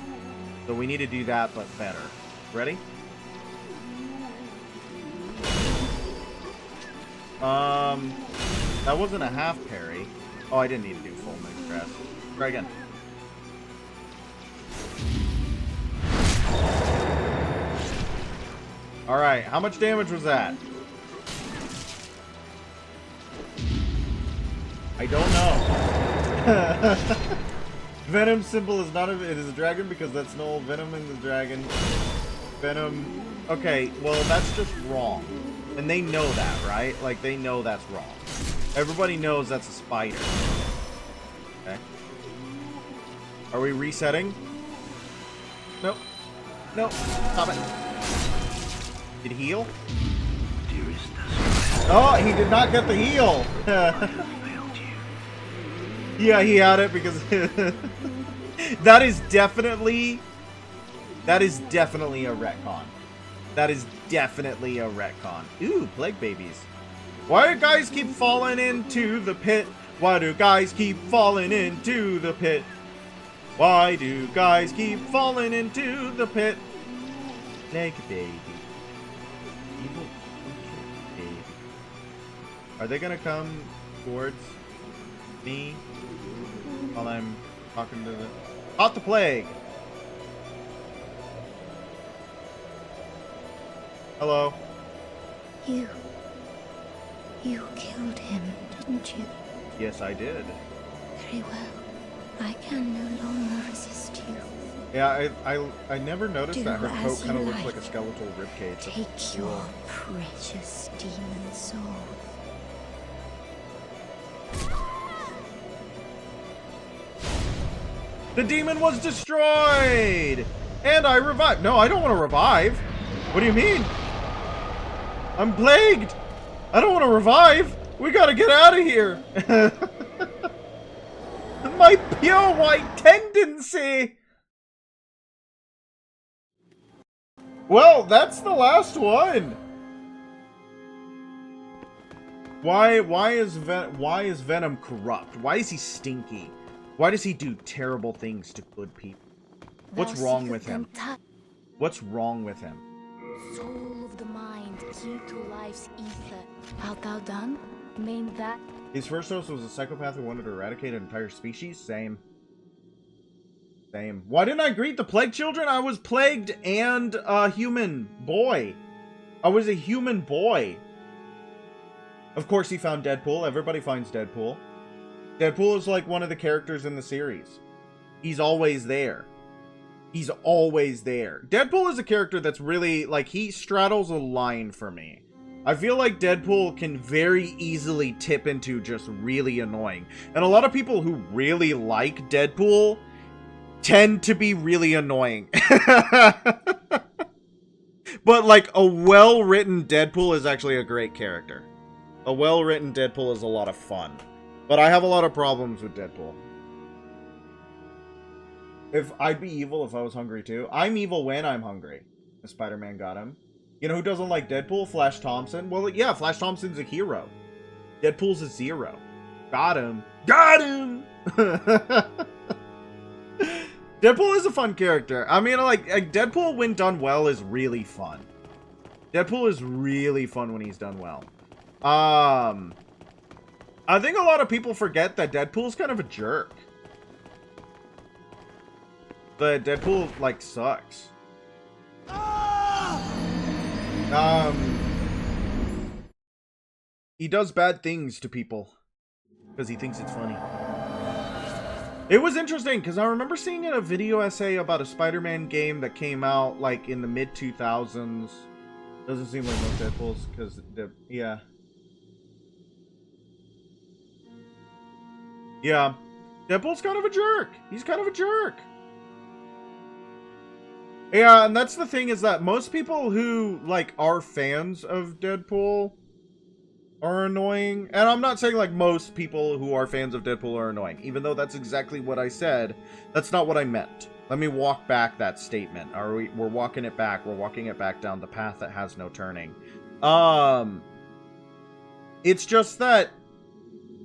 So we need to do that, but better. Ready? That wasn't a half parry. Oh, I didn't need to do full mix grass. Try again. Alright, how much damage was that? I don't know. Venom symbol is not a, it is a dragon because that's no venom in the dragon. Venom. Okay, well that's just wrong. And they know that, right? Like they know that's wrong. Everybody knows that's a spider. Okay. Are we resetting? Nope. Nope. Stop it. Did he heal? Oh, he did not get the heal. Yeah, he had it because that is definitely a retcon. That is definitely a retcon. Ooh, plague babies. Why do guys keep falling into the pit? Why do guys keep falling into the pit? Why do guys keep falling into the pit? Plague baby. Evil baby. Are they gonna come towards me while I'm talking to the... Caught the plague! Hello. You killed him, didn't you? Yes, I did. Very well. I can no longer resist you. Yeah, I never noticed Do that her coat as kind of you looks like a like. skeletal ribcage. Take your precious demon soul. The demon was destroyed! And I revived. No, I don't want to revive. What do you mean? I'm plagued. I don't want to revive. We gotta get out of here. My pure white tendency. Well, that's the last one. Why is Venom corrupt? Why is he stinky? Why does he do terrible things to good people? What's wrong with him? What's wrong with him? Soul of the mind, key to life's ether. Art thou done? Name that. His first host was a psychopath who wanted to eradicate an entire species? Same. Same. Why didn't I greet the plague children? I was plagued and a human boy. I was a human boy. Of course he found Deadpool. Everybody finds Deadpool. Deadpool is like one of the characters in the series. He's always there. He's always there. Deadpool is a character that's really, like, he straddles a line for me. I feel like Deadpool can very easily tip into just really annoying. And a lot of people who really like Deadpool tend to be really annoying. But, like, a well-written Deadpool is actually a great character. A well-written Deadpool is a lot of fun. But I have a lot of problems with Deadpool. If I'd be evil if I was hungry too. I'm evil when I'm hungry. Spider-Man got him. You know who doesn't like Deadpool? Flash Thompson. Well, yeah, Flash Thompson's a hero. Deadpool's a zero. Got him. Got him! Deadpool is a fun character. I mean, like, Deadpool when done well is really fun. Deadpool is really fun when he's done well. I think a lot of people forget that Deadpool's kind of a jerk. The Deadpool, like, sucks. He does bad things to people because he thinks it's funny. It was interesting because I remember seeing a video essay about a Spider-Man game that came out, like, in the mid-2000s. Doesn't seem like most Deadpools because, yeah. Yeah. Deadpool's kind of a jerk. He's kind of a jerk. Yeah, and that's the thing is that most people who, like, are fans of Deadpool are annoying. And I'm not saying, like, most people who are fans of Deadpool are annoying. Even though that's exactly what I said, that's not what I meant. Let me walk back that statement. We're walking it back. We're walking it back down the path that has no turning. It's just that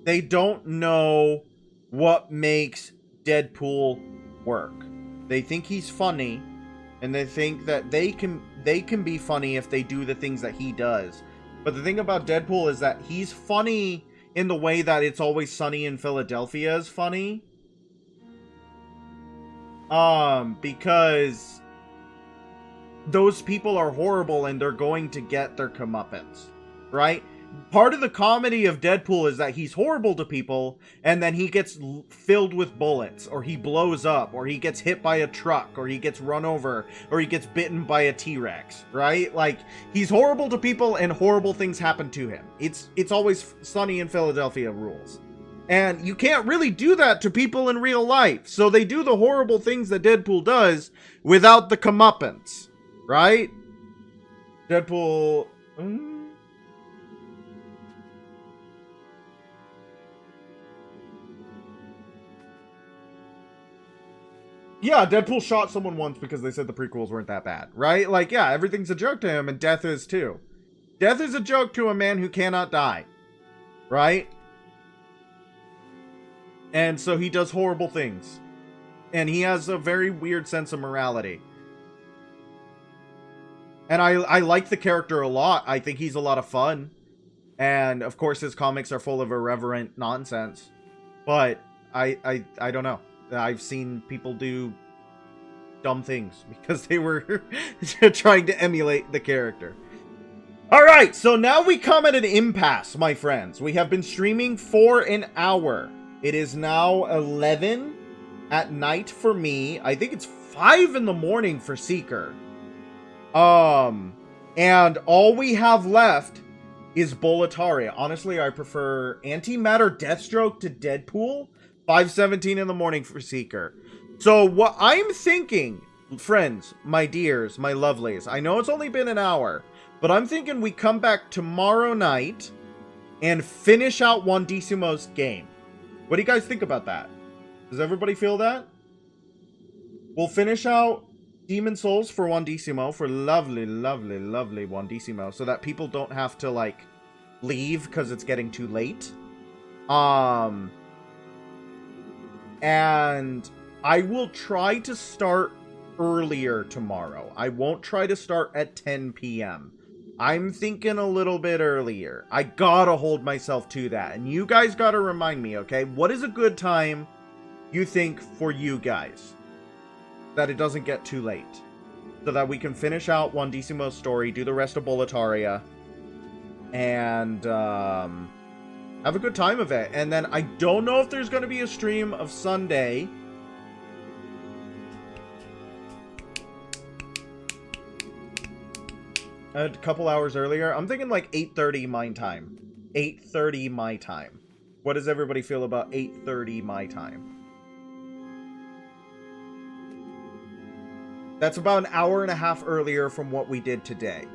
they don't know what makes Deadpool work. They think he's funny, and they think that they can be funny if they do the things that he does. But the thing about Deadpool is that he's funny in the way that It's Always Sunny in Philadelphia is funny. Because those people are horrible and they're going to get their comeuppance, right? Part of the comedy of Deadpool is that he's horrible to people, and then he gets filled with bullets, or he blows up, or he gets hit by a truck, or he gets run over, or he gets bitten by a T-Rex, right? Like, he's horrible to people, and horrible things happen to him. It's Always Sunny in Philadelphia rules. And you can't really do that to people in real life, so they do the horrible things that Deadpool does without the comeuppance, right? Deadpool... Yeah, Deadpool shot someone once because they said the prequels weren't that bad, right? Like, yeah, everything's a joke to him, and death is too. Death is a joke to a man who cannot die, right? And so he does horrible things. And he has a very weird sense of morality. And I like the character a lot. I think he's a lot of fun. And, of course, his comics are full of irreverent nonsense. But I don't know. I've seen people do dumb things because they were trying to emulate the character. Alright, so now we come at an impasse, my friends. We have been streaming for an hour. It is now 11 at night for me. I think it's 5 in the morning for Seeker. And all we have left is Boletaria. Honestly, I prefer Antimatter Deathstroke to Deadpool. 5:17 in the morning for Seeker. So what I'm thinking, friends, my dears, my lovelies, I know it's only been an hour, but I'm thinking we come back tomorrow night and finish out Juan Decimo's game. What do you guys think about that? Does everybody feel that? We'll finish out Demon Souls for Juan Decimo, for lovely, lovely, lovely Juan Decimo, so that people don't have to, like, leave because it's getting too late. And I will try to start earlier tomorrow. I won't try to start at 10 p.m. I'm thinking a little bit earlier. I gotta hold myself to that. And you guys gotta remind me, okay? What is a good time you think for you guys? That it doesn't get too late. So that we can finish out Juan Decimo's story, do the rest of Boletaria, and have a good time of it. And then I don't know if there's going to be a stream of Sunday. A couple hours earlier. I'm thinking like 8:30 my time. 8:30 my time. What does everybody feel about 8:30 my time? That's about an hour and a half earlier from what we did today.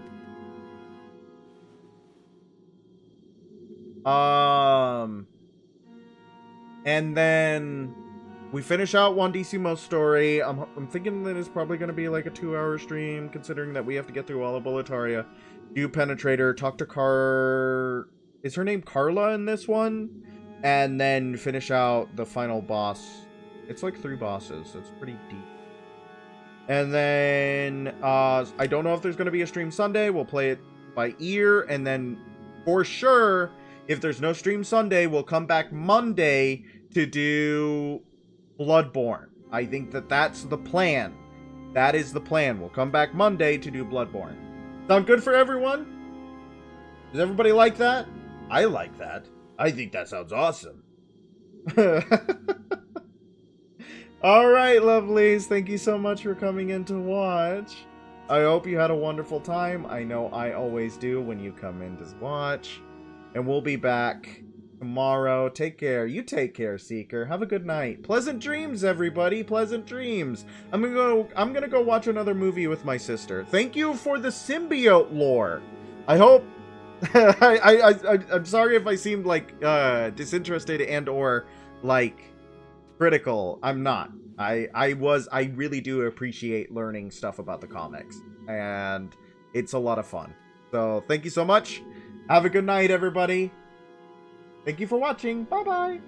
And then we finish out Juan Decimo's story. I'm thinking that it's probably going to be like a 2-hour stream, considering that we have to get through all of Boletaria, do Penetrator, talk to is her name Carla in this one? And then finish out the final boss. It's like 3 bosses, so it's pretty deep. And then, I don't know if there's going to be a stream Sunday. We'll play it by ear, and then for sure, if there's no stream Sunday, we'll come back Monday to do Bloodborne. I think that that's the plan. That is the plan. We'll come back Monday to do Bloodborne. Sound good for everyone? Does everybody like that? I like that. I think that sounds awesome. Alright, lovelies. Thank you so much for coming in to watch. I hope you had a wonderful time. I know I always do when you come in to watch. And we'll be back tomorrow. Take care. You take care, Seeker. Have a good night. Pleasant dreams, everybody. Pleasant dreams. I'm gonna go watch another movie with my sister. Thank you for the symbiote lore. I hope I'm sorry if I seemed like disinterested and or like critical. I'm not. I really do appreciate learning stuff about the comics, and it's a lot of fun. So thank you so much. Have a good night, everybody. Thank you for watching. Bye-bye.